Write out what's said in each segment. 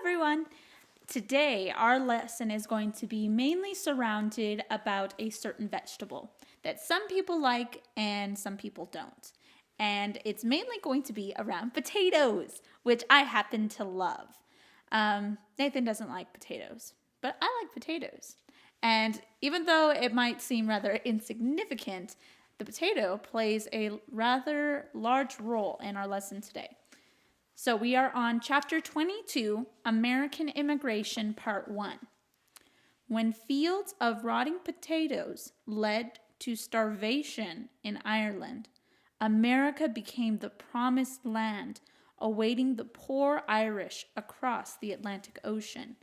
everyone! Today, our lesson is going to be mainly surrounded about a certain vegetable that some people like and some people don't. And it's mainly going to be around potatoes, which I happen to love. Nathan doesn't like potatoes, but I like potatoes. And even though it might seem rather insignificant, the potato plays a rather large role in our lesson today. So we are on Chapter 22, American Immigration, Part 1. When fields of rotting potatoes led to starvation in Ireland, America became the promised land awaiting the poor Irish across the Atlantic Ocean.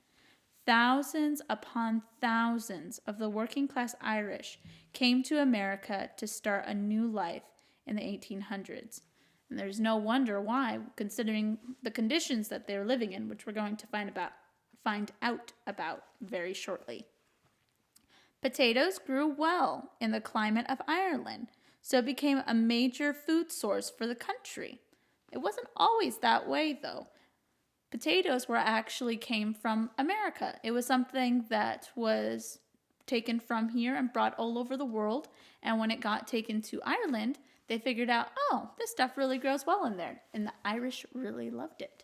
Thousands upon thousands of the working-class Irish came to America to start a new life in the 1800s. And there's no wonder why, considering the conditions that they're living in, which we're going to find out about very shortly. Potatoes grew well in the climate of Ireland, so it became a major food source for the country. It wasn't always that way, though. Potatoes actually came from America. It was something that was taken from here and brought all over the world, and when it got taken to Ireland, they figured out, oh, this stuff really grows well in there, and the Irish really loved it.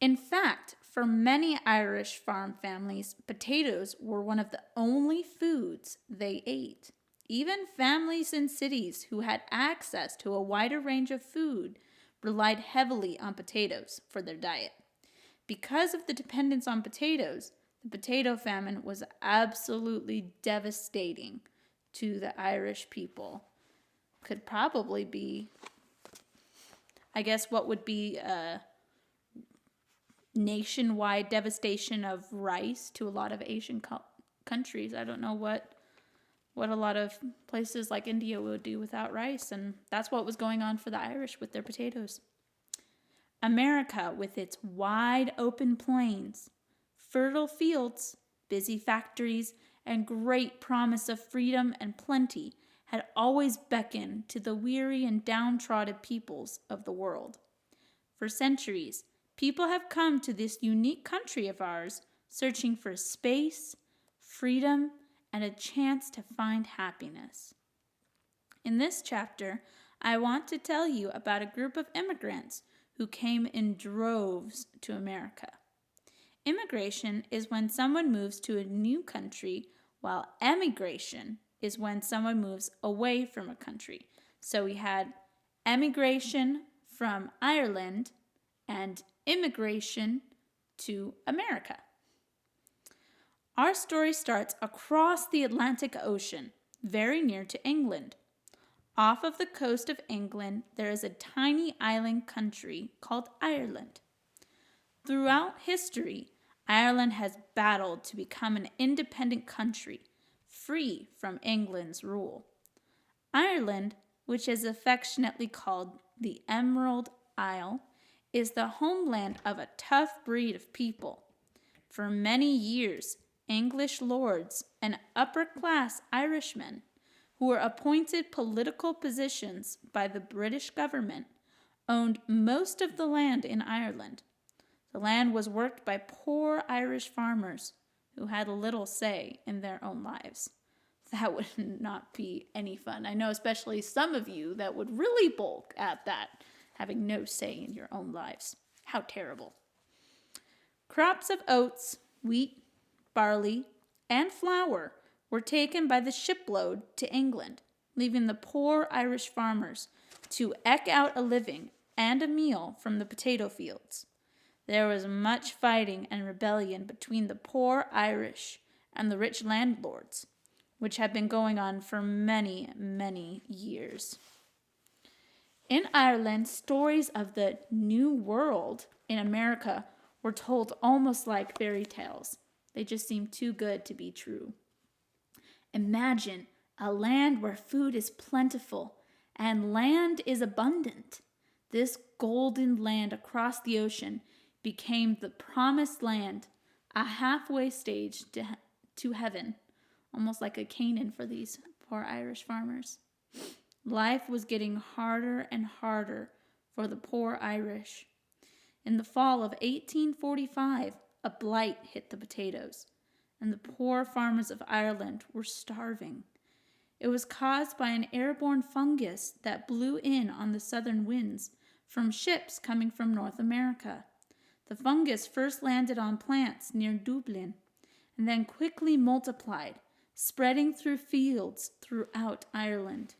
In fact, for many Irish farm families, potatoes were one of the only foods they ate. Even families in cities who had access to a wider range of food relied heavily on potatoes for their diet. Because of the dependence on potatoes, the potato famine was absolutely devastating to the Irish people. Could probably be, I guess, what would be a nationwide devastation of rice to a lot of Asian countries. I don't know what a lot of places like India would do without rice, and that's what was going on for the Irish with their potatoes. America, with its wide open plains, fertile fields, busy factories, and great promise of freedom and plenty, had always beckoned to the weary and downtrodden peoples of the world. For centuries, people have come to this unique country of ours, searching for space, freedom, and a chance to find happiness. In this chapter, I want to tell you about a group of immigrants who came in droves to America. Immigration is when someone moves to a new country, while emigration is when someone moves away from a country. So we had emigration from Ireland and immigration to America. Our story starts across the Atlantic Ocean, very near to England. Off of the coast of England, there is a tiny island country called Ireland. Throughout history, Ireland has battled to become an independent country, free from England's rule. Ireland, which is affectionately called the Emerald Isle, is the homeland of a tough breed of people. For many years, English lords and upper-class Irishmen who were appointed political positions by the British government owned most of the land in Ireland. The land was worked by poor Irish farmers who had little say in their own lives. That would not be any fun. I know especially some of you that would really balk at that, having no say in your own lives. How terrible. Crops of oats, wheat, barley, and flour were taken by the shipload to England, leaving the poor Irish farmers to eke out a living and a meal from the potato fields. There was much fighting and rebellion between the poor Irish and the rich landlords, which had been going on for many, many years. In Ireland, stories of the New World in America were told almost like fairy tales. They just seemed too good to be true. Imagine a land where food is plentiful and land is abundant. This golden land across the ocean became the promised land, a halfway stage to heaven, almost like a Canaan for these poor Irish farmers. Life was getting harder and harder for the poor Irish. In the fall of 1845, a blight hit the potatoes, and the poor farmers of Ireland were starving. It was caused by an airborne fungus that blew in on the southern winds from ships coming from North America. The fungus first landed on plants near Dublin and then quickly multiplied, spreading through fields throughout Ireland.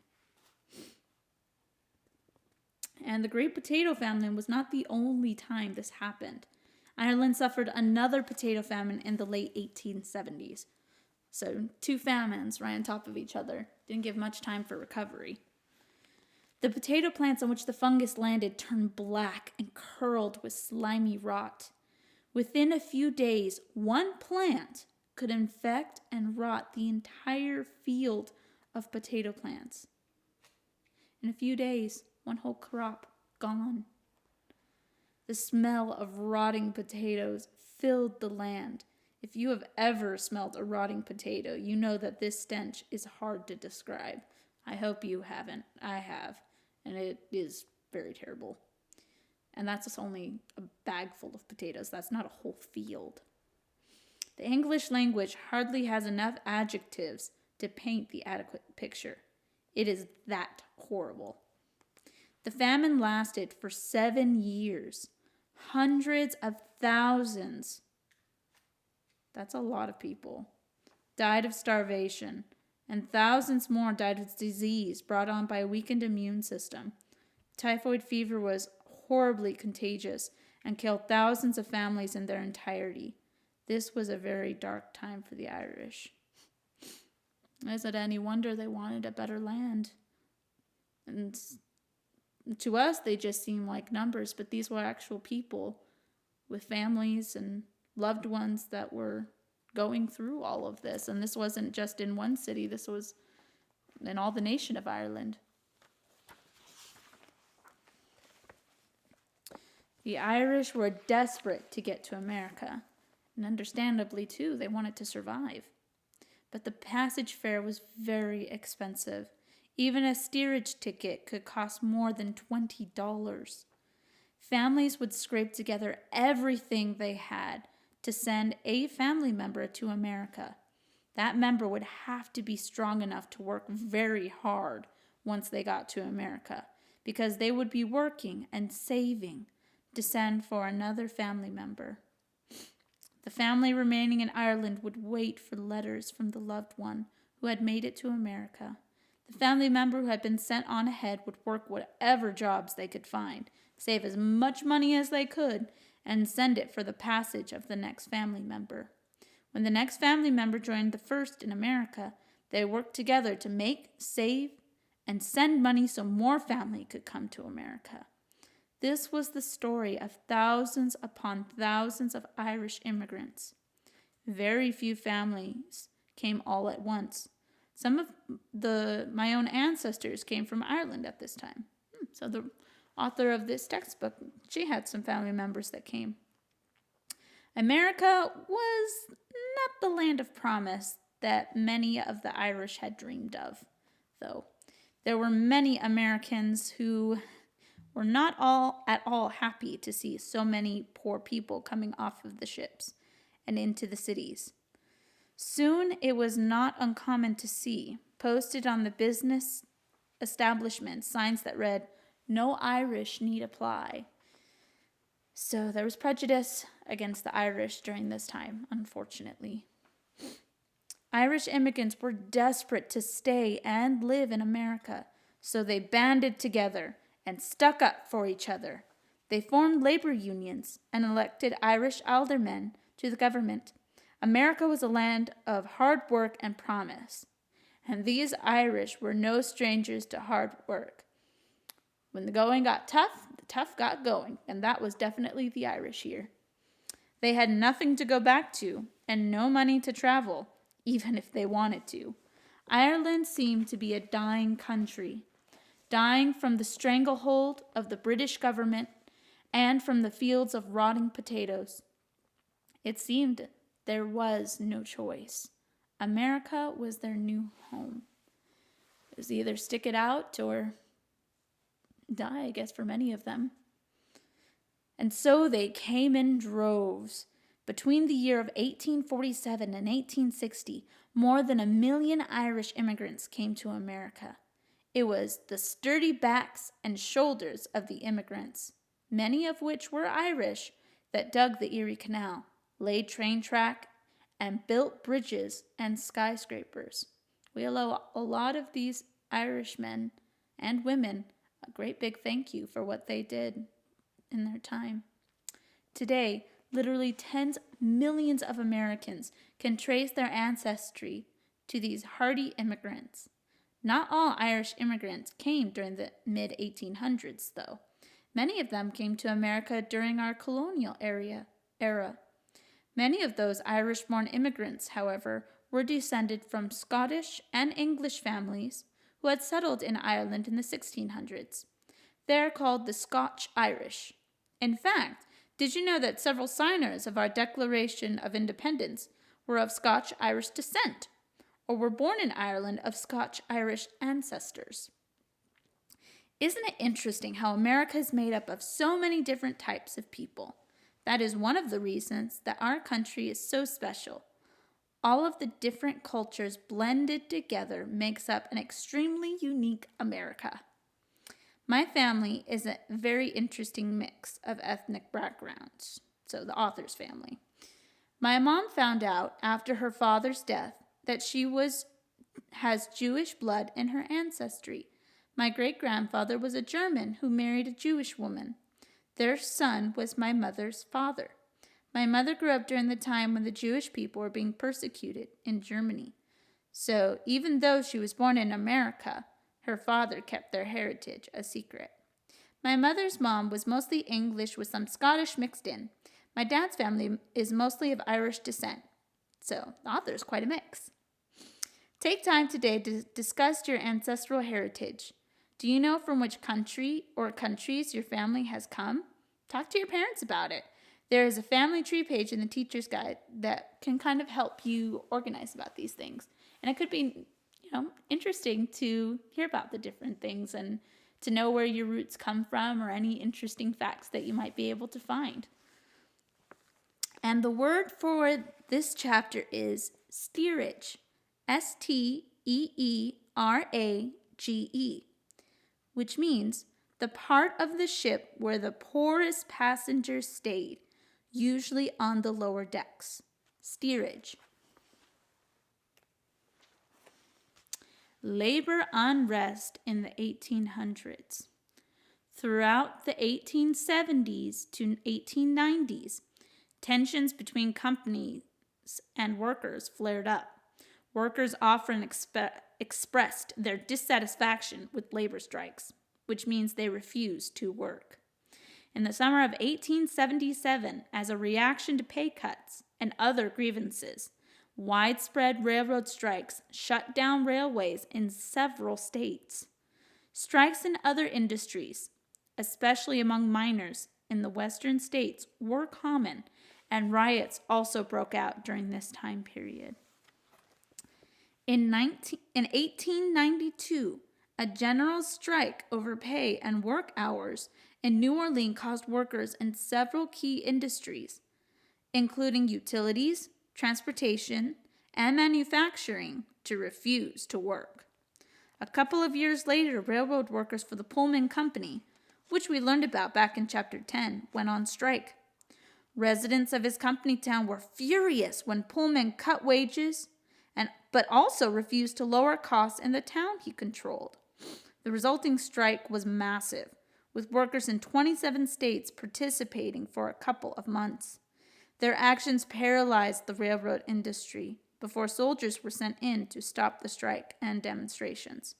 And the Great Potato Famine was not the only time this happened. Ireland suffered another potato famine in the late 1870s. So 2 famines right on top of each other. Didn't give much time for recovery. The potato plants on which the fungus landed turned black and curled with slimy rot. Within a few days, one plant could infect and rot the entire field of potato plants. In a few days, one whole crop gone. The smell of rotting potatoes filled the land. If you have ever smelled a rotting potato, you know that this stench is hard to describe. I hope you haven't. I have. And it is very terrible. And that's just only a bag full of potatoes. That's not a whole field. The English language hardly has enough adjectives to paint the adequate picture. It is that horrible. The famine lasted for 7 years. Hundreds of thousands, that's a lot of people, died of starvation, and thousands more died of disease brought on by a weakened immune system. Typhoid fever was horribly contagious and killed thousands of families in their entirety. This was a very dark time for the Irish. Is it any wonder they wanted a better land? And to us, they just seem like numbers, but these were actual people with families and loved ones that were going through all of this. And this wasn't just in one city, this was in all the nation of Ireland. The Irish were desperate to get to America, and understandably too, they wanted to survive. But the passage fare was very expensive. Even a steerage ticket could cost more than $20. Families would scrape together everything they had to send a family member to America. That member would have to be strong enough to work very hard once they got to America, because they would be working and saving to send for another family member. The family remaining in Ireland would wait for letters from the loved one who had made it to America. The family member who had been sent on ahead would work whatever jobs they could find, save as much money as they could, and send it for the passage of the next family member. When the next family member joined the first in America, they worked together to make, save, and send money so more family could come to America. This was the story of thousands upon thousands of Irish immigrants. Very few families came all at once. Some of my own ancestors came from Ireland at this time. So the author of this textbook, she had some family members that came. America was not the land of promise that many of the Irish had dreamed of, though. There were many Americans who were not at all happy to see so many poor people coming off of the ships and into the cities. Soon it was not uncommon to see, posted on the business establishment, signs that read, "No Irish need apply." So there was prejudice against the Irish during this time, unfortunately. Irish immigrants were desperate to stay and live in America, so they banded together and stuck up for each other. They formed labor unions and elected Irish aldermen to the government. America was a land of hard work and promise, and these Irish were no strangers to hard work. When the going got tough, the tough got going, and that was definitely the Irish here. They had nothing to go back to and no money to travel, even if they wanted to. Ireland seemed to be a dying country, dying from the stranglehold of the British government and from the fields of rotting potatoes. It seemed there was no choice. America was their new home. It was either stick it out or die, I guess, for many of them. And so they came in droves. Between the year of 1847 and 1860, more than 1 million Irish immigrants came to America. It was the sturdy backs and shoulders of the immigrants, many of which were Irish, that dug the Erie Canal, laid train track, and built bridges and skyscrapers. We owe a lot of these Irish men and women a great big thank you for what they did in their time. Today, literally tens of millions of Americans can trace their ancestry to these hardy immigrants. Not all Irish immigrants came during the mid-1800s, though. Many of them came to America during our colonial era. Many of those Irish-born immigrants, however, were descended from Scottish and English families who had settled in Ireland in the 1600s. They are called the Scotch Irish. In fact, did you know that several signers of our Declaration of Independence were of Scotch-Irish descent, or were born in Ireland of Scotch-Irish ancestors? Isn't it interesting how America is made up of so many different types of people? That is one of the reasons that our country is so special. All of the different cultures blended together makes up an extremely unique America. My family is a very interesting mix of ethnic backgrounds, so the author's family. My mom found out after her father's death that she has Jewish blood in her ancestry. My great-grandfather was a German who married a Jewish woman. Their son was my mother's father. My mother grew up during the time when the Jewish people were being persecuted in Germany. So even though she was born in America, her father kept their heritage a secret. My mother's mom was mostly English with some Scottish mixed in. My dad's family is mostly of Irish descent. So the author's quite a mix. Take time today to discuss your ancestral heritage. Do you know from which country or countries your family has come? Talk to your parents about it. There is a family tree page in the teacher's guide that can kind of help you organize about these things. And it could be, interesting to hear about the different things and to know where your roots come from or any interesting facts that you might be able to find. And the word for this chapter is steerage, Steerage, which means the part of the ship where the poorest passengers stayed, usually on the lower decks. Steerage. Labor unrest in the 1800s. Throughout the 1870s to 1890s, tensions between companies and workers flared up. Workers often expressed their dissatisfaction with labor strikes, which means they refused to work. In the summer of 1877, as a reaction to pay cuts and other grievances, widespread railroad strikes shut down railways in several states. Strikes in other industries, especially among miners in the western states, were common, and riots also broke out during this time period. In 1892, a general strike over pay and work hours in New Orleans caused workers in several key industries, including utilities, transportation, and manufacturing, to refuse to work. A couple of years later, railroad workers for the Pullman Company, which we learned about back in Chapter 10, went on strike. Residents of his company town were furious when Pullman cut wages, but also refused to lower costs in the town he controlled. The resulting strike was massive, with workers in 27 states participating for a couple of months. Their actions paralyzed the railroad industry before soldiers were sent in to stop the strike and demonstrations.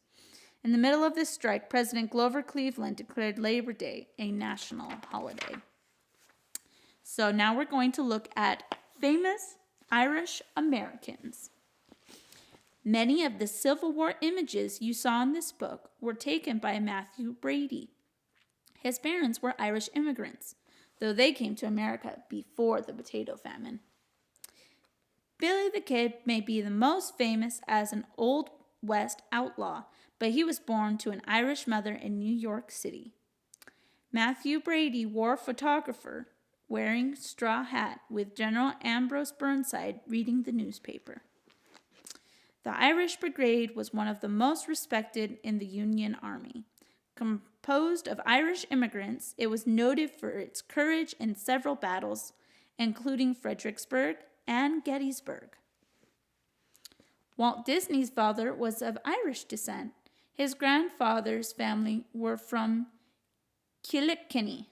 In the middle of this strike, President Grover Cleveland declared Labor Day a national holiday. So now we're going to look at famous Irish Americans. Many of the Civil War images you saw in this book were taken by Matthew Brady. His parents were Irish immigrants, though they came to America before the potato famine. Billy the Kid may be the most famous as an Old West outlaw, but he was born to an Irish mother in New York City. Matthew Brady, war photographer, wearing straw hat with General Ambrose Burnside reading the newspaper. The Irish Brigade was one of the most respected in the Union Army. Composed of Irish immigrants, it was noted for its courage in several battles, including Fredericksburg and Gettysburg. Walt Disney's father was of Irish descent. His grandfather's family were from Kilkenny.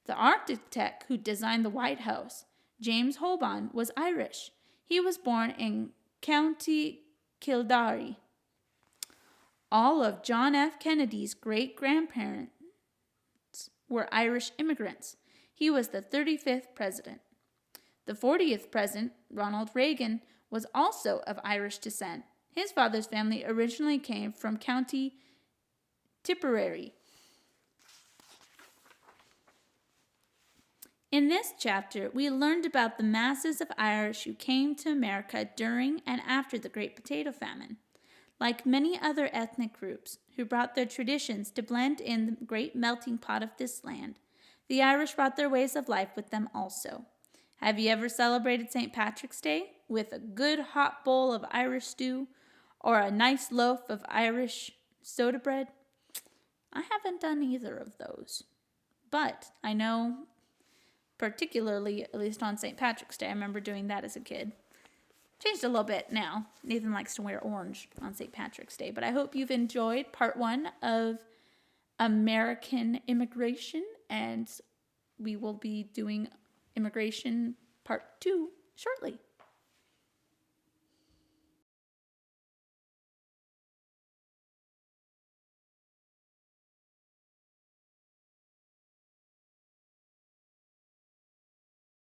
The architect who designed the White House, James Holbein, was Irish. He was born in County Kildare. All of John F. Kennedy's great-grandparents were Irish immigrants. He was the 35th president. The 40th president, Ronald Reagan, was also of Irish descent. His father's family originally came from County Tipperary. In this chapter, we learned about the masses of Irish who came to America during and after the Great Potato Famine. Like many other ethnic groups who brought their traditions to blend in the great melting pot of this land, the Irish brought their ways of life with them also. Have you ever celebrated St. Patrick's Day with a good hot bowl of Irish stew or a nice loaf of Irish soda bread? I haven't done either of those. But I know, particularly, at least on St. Patrick's Day, I remember doing that as a kid. Changed a little bit now. Nathan likes to wear orange on St. Patrick's Day. But I hope you've enjoyed part 1 of American Immigration. And we will be doing Immigration part 2 shortly.